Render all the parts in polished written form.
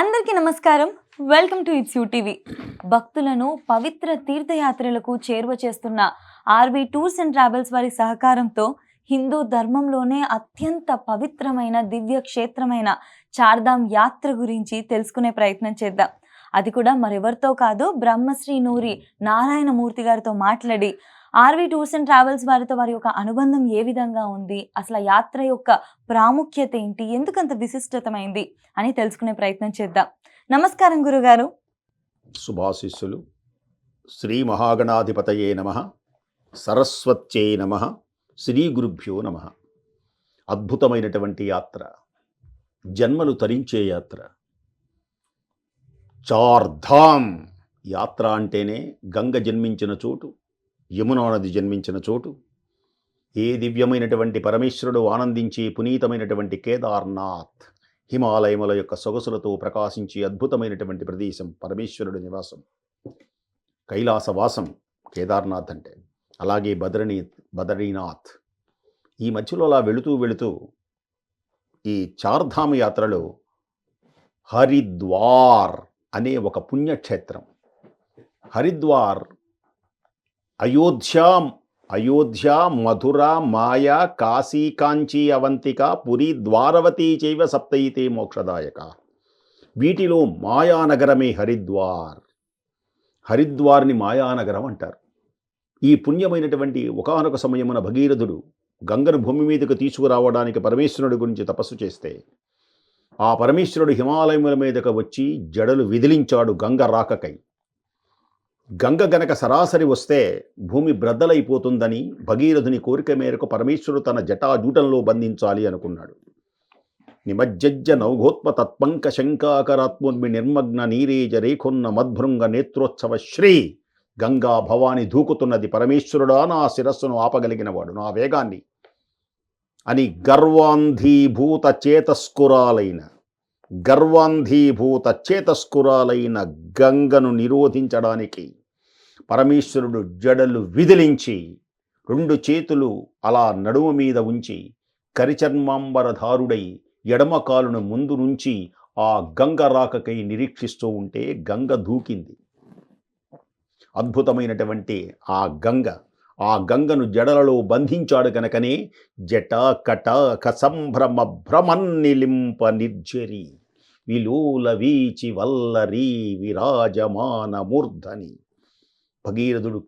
అందరికీ నమస్కారం. Welcome to it's you TV. భక్తులను పవిత్ర తీర్థయాత్రలకు చేరువ చేస్తున్న ఆర్వి టూర్స్ అండ్ ట్రావెల్స్ వారి సహకారంతో హిందూ ధర్మంలోనే అత్యంత పవిత్రమైన దివ్య క్షేత్రమైన చార్ధామ్ యాత్ర గురించి తెలుసుకునే ప్రయత్నం చేద్దాం. అది కూడా మరెవరితో కాదు, బ్రహ్మశ్రీ నూరి నారాయణమూర్తి గారితో మాట్లాడి ఆర్వి టూర్స్ అండ్ ట్రావెల్స్ వారితో వారి యొక్క అనుబంధం ఏ విధంగా ఉంది, అసలు ఆ యాత్ర యొక్క ప్రాముఖ్యత ఏంటి, ఎందుకంత విశిష్టతమైంది అని తెలుసుకునే ప్రయత్నం చేద్దాం. నమస్కారం గురుగారు. శుభాశిస్సులు. శ్రీ మహాగణాధిపతయే నమః, సరస్వత్యై నమః, శ్రీ గురుభ్యో నమః. అద్భుతమైనటువంటి యాత్ర, జన్మలు తరించే యాత్ర. చార్ధామ్ యాత్ర అంటేనే గంగ జన్మించిన చోటు, యమునా నది జన్మించిన చోటు. ఏ దివ్యమైనటువంటి పరమేశ్వరుడు ఆనందించి పునీతమైనటువంటి కేదార్నాథ్, హిమాలయముల యొక్క సొగసులతో ప్రకాశించి అద్భుతమైనటువంటి ప్రదేశం, పరమేశ్వరుడు నివాసం, కైలాసవాసం కేదార్నాథ్ అంటే. అలాగే బదరీనాథ్. ఈ మధ్యలో అలా వెళుతూ ఈ చార్ధామ్ యాత్రలో హరిద్వార్ అనే ఒక పుణ్యక్షేత్రం. హరిద్వార్ అయోధ్య, మధుర, మాయా, కాశీ, కాంచీ, అవంతిక, పురి, ద్వారవతీ చైవ సప్తయితే మోక్షదాయక. వీటిలో మాయానగరమే హరిద్వార్. హరిద్వార్ని మాయానగరం అంటారు. ఈ పుణ్యమైనటువంటి ఒకానొక సమయమున భగీరథుడు గంగను భూమి మీదకు తీసుకురావడానికి పరమేశ్వరుడి గురించి తపస్సు చేస్తే, ఆ పరమేశ్వరుడు హిమాలయముల మీదకు వచ్చి జడలు విదిలించాడు గంగ రాకకై. గంగ గనక సరాసరి వస్తే భూమి బ్రద్దలైపోతుందని భగీరథుని కోరిక మేరకు పరమేశ్వరుడు తన జటాజూటంలో బంధించాలి అనుకున్నాడు. నిమజ్జజ్జ నౌఘోత్మ తత్పంక శంకాకరాత్ముర్మి నిర్మగ్న నీరేజ రేఖున్న మద్భృంగ నేత్రోత్సవ శ్రీ. గంగా భవాని దూకుతున్నది, పరమేశ్వరుడా నా శిరస్సును ఆపగలిగినవాడు, నా వేగాన్ని అని గర్వాంధీభూత చేతస్కురాలైన గంగను నిరోధించడానికి పరమేశ్వరుడు జడలు విదిలించి 2 చేతులు అలా నడుము మీద ఉంచి కరిచర్మాంబరధారుడై ఎడమ కాలును ముందు నుంచి ఆ గంగ రాకకై నిరీక్షిస్తూ ఉంటే గంగ దూకింది. అద్భుతమైనటువంటి ఆ గంగను జడలలో బంధించాడు గనకనే జటాకట కసంభ్రమ భ్రమన్నిలింప నిర్జరి విలోల వీచి వల్లరీ విరాజమాన మూర్ధని. భగీరథుడు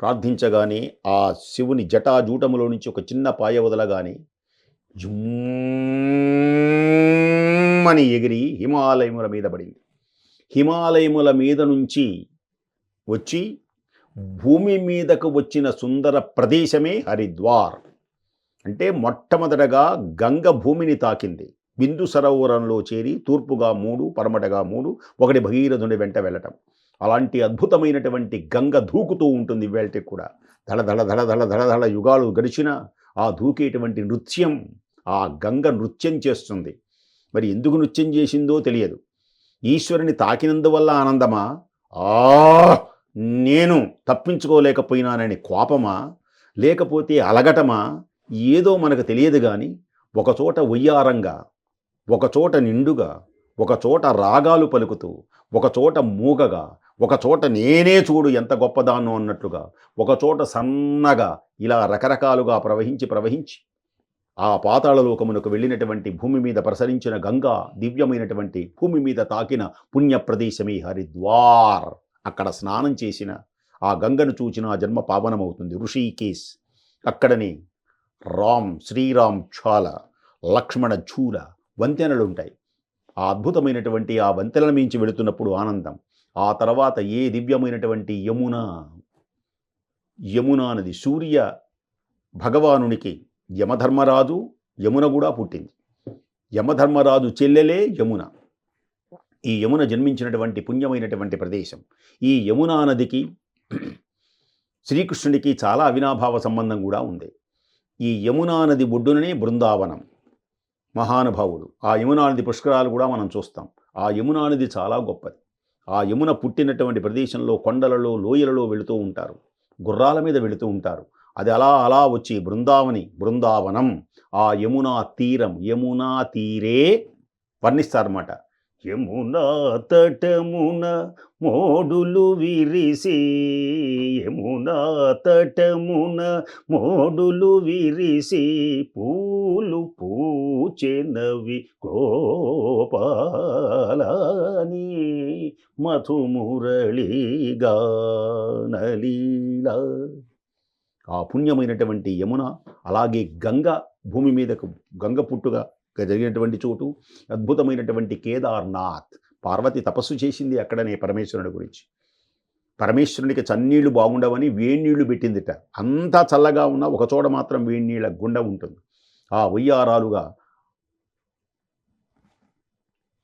ప్రార్థించగానే ఆ శివుని జటాజూటములో నుంచి ఒక చిన్న పాయ వదలగానే జుమ్మని ఎగిరి హిమాలయముల మీద పడింది. హిమాలయముల మీద నుంచి వచ్చి భూమి మీదకు వచ్చిన సుందర ప్రదేశమే హరిద్వార్. అంటే మొట్టమొదటగా గంగ భూమిని తాకింది. బిందు సరోవరంలో చేరి తూర్పుగా 3, పరమటగా 3, ఒకటి భగీరథుని వెంట వెళ్ళటం. అలాంటి అద్భుతమైనటువంటి గంగ దూకుతూ ఉంటుంది ఇవాళకి కూడా. ధడ యుగాలు గడిచిన ఆ దూకేటువంటి నృత్యం, ఆ గంగ నృత్యం చేస్తుంది. మరి ఎందుకు నృత్యం చేసిందో తెలియదు. ఈశ్వరుని తాకినందువల్ల ఆనందమా, నేను తప్పించుకోలేకపోయినానని కోపమా, లేకపోతే అలగటమా, ఏదో మనకు తెలియదు. కానీ ఒకచోట ఒయ్యారంగా, ఒకచోట నిండుగా, ఒకచోట రాగాలు పలుకుతూ, ఒకచోట మూగగా, ఒకచోట నేనే చూడు ఎంత గొప్పదాన్నో అన్నట్లుగా, ఒకచోట సన్నగా, ఇలా రకరకాలుగా ప్రవహించి ఆ పాతాళలోకమునకు వెళ్ళినటువంటి భూమి మీద ప్రసరించిన గంగా దివ్యమైనటువంటి భూమి మీద తాకిన పుణ్యప్రదేశమే హరిద్వార్. అక్కడ స్నానం చేసిన, ఆ గంగను చూచిన ఆ జన్మ పావనమవుతుంది. ఋషికేశ్. అక్కడనే శ్రీరామ్ ఛాల, లక్ష్మణ ఝూల వంతెనలు ఉంటాయి. ఆ అద్భుతమైనటువంటి ఆ వంతెనల మించి వెళుతున్నప్పుడు ఆనందం. ఆ తర్వాత ఏ దివ్యమైనటువంటి యమునా నది. సూర్య భగవానునికి యమధర్మరాజు, యమున కూడా పుట్టింది. యమధర్మరాజు చెల్లెలే యమున. ఈ యమున జన్మించినటువంటి పుణ్యమైనటువంటి ప్రదేశం. ఈ యమునా నదికి శ్రీకృష్ణుడికి చాలా అవినాభావ సంబంధం కూడా ఉంది. ఈ యమునా నది ఒడ్డుననే బృందావనం. మహానుభావుడు. ఆ యమునా నది పుష్కరాలు కూడా మనం చూస్తాం. ఆ యమునా నది చాలా గొప్పది. ఆ యమున పుట్టినటువంటి ప్రదేశంలో కొండలలో, లోయలలో వెళుతూ ఉంటారు, గుర్రాల మీద వెళుతూ ఉంటారు. అది అలా వచ్చి బృందావనం, ఆ యమునా తీరం, యమునా తీరే వర్ణిస్తారన్నమాట. యమునా తటమున మోడులు విరిసి, యమునా తటమున మోడులు విరిసి, పూలు పూచెనవి గోపాలని, మధుమురళీగానలీలా. ఆ పుణ్యమైనటువంటి యమున, అలాగే గంగ, భూమి మీదకు గంగ పుట్టుగా జరిగినటువంటి చోటు, అద్భుతమైనటువంటి కేదార్నాథ్. పార్వతి తపస్సు చేసింది అక్కడనే పరమేశ్వరుడి గురించి. పరమేశ్వరునికి చన్నీళ్లు బాగుండవని వేణీళ్లు పెట్టిందిట. అంతా చల్లగా ఉన్న ఒక చోట మాత్రం వేణీళ్ళ గుండ ఉంటుంది. ఆ ఉయ్యారాలుగా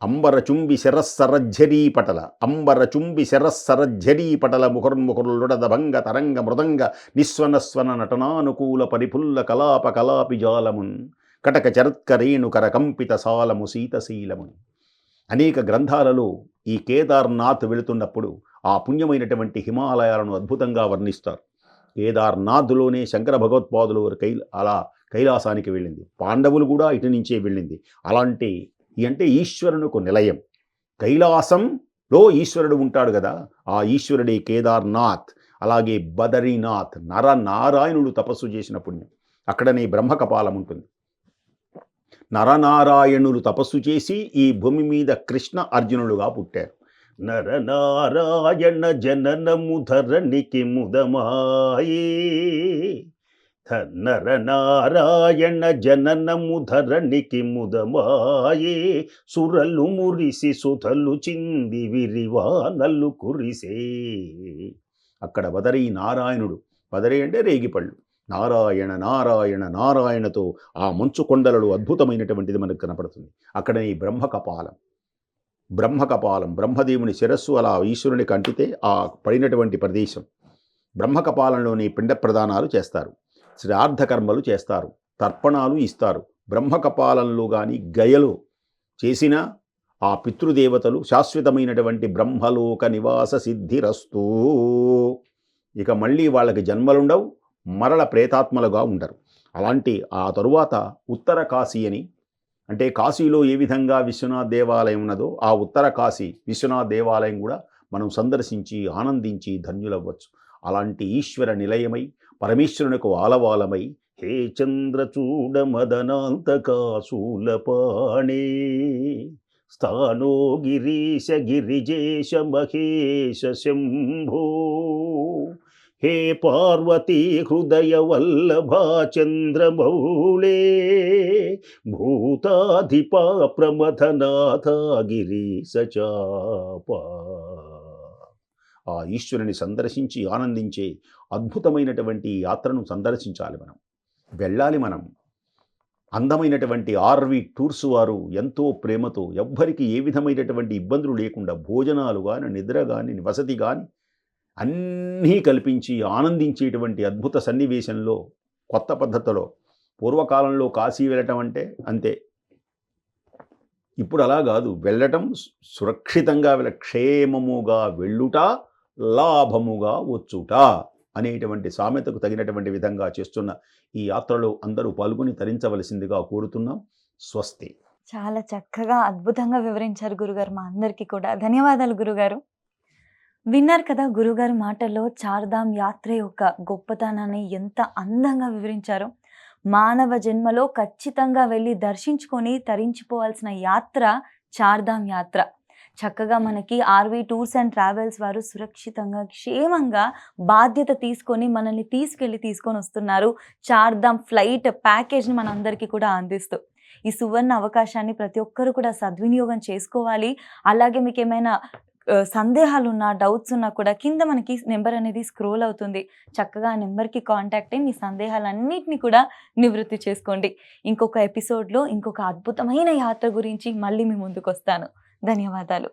అంబరచుంబి శరస్సరజ్జరీ పటల, అంబరచుంబి శరస్సరజ్జరీ పటల, ముఖర్ముఖరులుడదభంగ తరంగ మృదంగ నిస్వనస్వన నటనానుకూల పరిపుల్ల కలాప కలాపి జాలమున్, కటక చరత్కరేణు కరకంపిత సాలము శీతశీలము. అనేక గ్రంథాలలో ఈ కేదార్నాథ్ వెళుతున్నప్పుడు ఆ పుణ్యమైనటువంటి హిమాలయాలను అద్భుతంగా వర్ణిస్తారు. కేదార్నాథ్లోనే శంకర భగవత్పాదులు అలా కైలాసానికి వెళ్ళింది. పాండవులు కూడా ఇటు నుంచే వెళ్ళింది. అలాంటి అంటే ఈశ్వరునికి నిలయం. కైలాసంలో ఈశ్వరుడు ఉంటాడు కదా, ఆ ఈశ్వరుడే కేదార్నాథ్. అలాగే బదరీనాథ్, నరనారాయణుడు తపస్సు చేసిన పుణ్యం. అక్కడనే బ్రహ్మకపాలం ఉంటుంది. నరనారాయణులు తపస్సు చేసి ఈ భూమి మీద కృష్ణ అర్జునులుగా పుట్టారు. నరనారాయణ జననము ధరణికి ముదమాయే, నరనారాయణ జననము ధరణికి ముదమాయే, సురలు మురిసి సుధలు చింది విరివానలు కురిసే. అక్కడ బదరీ నారాయణుడు, బదరీ అంటే రేగిపళ్ళు, నారాయణ నారాయణ నారాయణతో ఆ మంచు కొండలలో అద్భుతమైనటువంటిది మనకు కనపడుతుంది. అక్కడ ఈ బ్రహ్మకపాలం, బ్రహ్మకపాలం బ్రహ్మదేవుని శిరస్సు అలా ఈశ్వరునికి అంటితే ఆ పడినటువంటి ప్రదేశం. బ్రహ్మకపాలంలోని పిండ ప్రదానాలు చేస్తారు, శ్రాద్ధ కర్మలు చేస్తారు, తర్పణాలు ఇస్తారు. బ్రహ్మకపాలంలో కానీ గయలు చేసిన ఆ పితృదేవతలు శాశ్వతమైనటువంటి బ్రహ్మలోక నివాస సిద్ధిరస్తూ, ఇక మళ్ళీ వాళ్ళకి జన్మలుండవు, మరల ప్రేతాత్మలుగా ఉండరు. అలాంటి ఆ తరువాత ఉత్తర కాశీ అని, అంటే కాశీలో ఏ విధంగా విశ్వనాథ్ దేవాలయం ఉన్నదో ఆ ఉత్తర కాశీ విశ్వనాథ్ దేవాలయం కూడా మనం సందర్శించి ఆనందించి ధన్యులవ్వచ్చు. అలాంటి ఈశ్వర నిలయమై పరమేశ్వరునికి ఆలవాలమై, హే చంద్రచూడ మదనాంతకాశూలపాణే, స్థానో గిరీశ గిరిజేశ మహేశ శంభో, హే పార్వతీ హృదయ వల్లభా చంద్రమౌళే, భూతాధిపా ప్రమథనాథ గిరీశచాప. ఆ ఈశ్వరుని సందర్శించి ఆనందించే అద్భుతమైనటువంటి యాత్రను సందర్శించాలి, మనం వెళ్ళాలి. మనం అందమైనటువంటి ఆర్వి టూర్స్ వారు ఎంతో ప్రేమతో ఎవ్వరికి ఏ విధమైనటువంటి ఇబ్బందులు లేకుండా భోజనాలు కానీ, నిద్ర కానీ, వసతి కానీ అన్నీ కల్పించి ఆనందించేటువంటి అద్భుత సన్నివేశంలో, కొత్త పద్ధతిలో. పూర్వకాలంలో కాశీ వెళ్ళటం అంటే అంతే, ఇప్పుడు అలా కాదు. వెళ్ళటం సురక్షితంగా క్షేమముగా వెళ్ళుట, లాభముగా వచ్చుట అనేటువంటి సామెతకు తగినటువంటి విధంగా చేస్తున్న ఈ యాత్రలో అందరూ పాల్గొని తరించవలసిందిగా కోరుతున్నాం. స్వస్తి. చాలా చక్కగా అద్భుతంగా వివరించారు గురుగారు. మా అందరికీ కూడా ధన్యవాదాలు గురుగారు. విన్నారు కదా గురుగారు మాటల్లో చార్ధామ్ యాత్ర యొక్క గొప్పతనాన్ని ఎంత అందంగా వివరించారో. మానవ జన్మలో ఖచ్చితంగా వెళ్ళి దర్శించుకొని తరించిపోవాల్సిన యాత్ర చార్ధామ్ యాత్ర. చక్కగా మనకి ఆర్వి టూర్స్ అండ్ ట్రావెల్స్ వారు సురక్షితంగా క్షేమంగా బాధ్యత తీసుకొని మనల్ని తీసుకొని వస్తున్నారు. చార్ధామ్ ఫ్లైట్ ప్యాకేజ్ని మనందరికీ కూడా అందిస్తూ ఈ సువర్ణ అవకాశాన్ని ప్రతి ఒక్కరు కూడా సద్వినియోగం చేసుకోవాలి. అలాగే మీకు ఏమైనా సందేహాలు ఉన్నా, డౌట్స్ ఉన్నా కూడా కింద మనకి నెంబర్ అనేది స్క్రోల్ అవుతుంది. చక్కగా ఆ నెంబర్కి కాంటాక్ట్ అయ్యి మీ సందేహాలన్నింటినీ కూడా నివృత్తి చేసుకోండి. ఇంకొక ఎపిసోడ్లో ఇంకొక అద్భుతమైన యాత్ర గురించి మళ్ళీ మీ ముందుకు వస్తాను. ధన్యవాదాలు.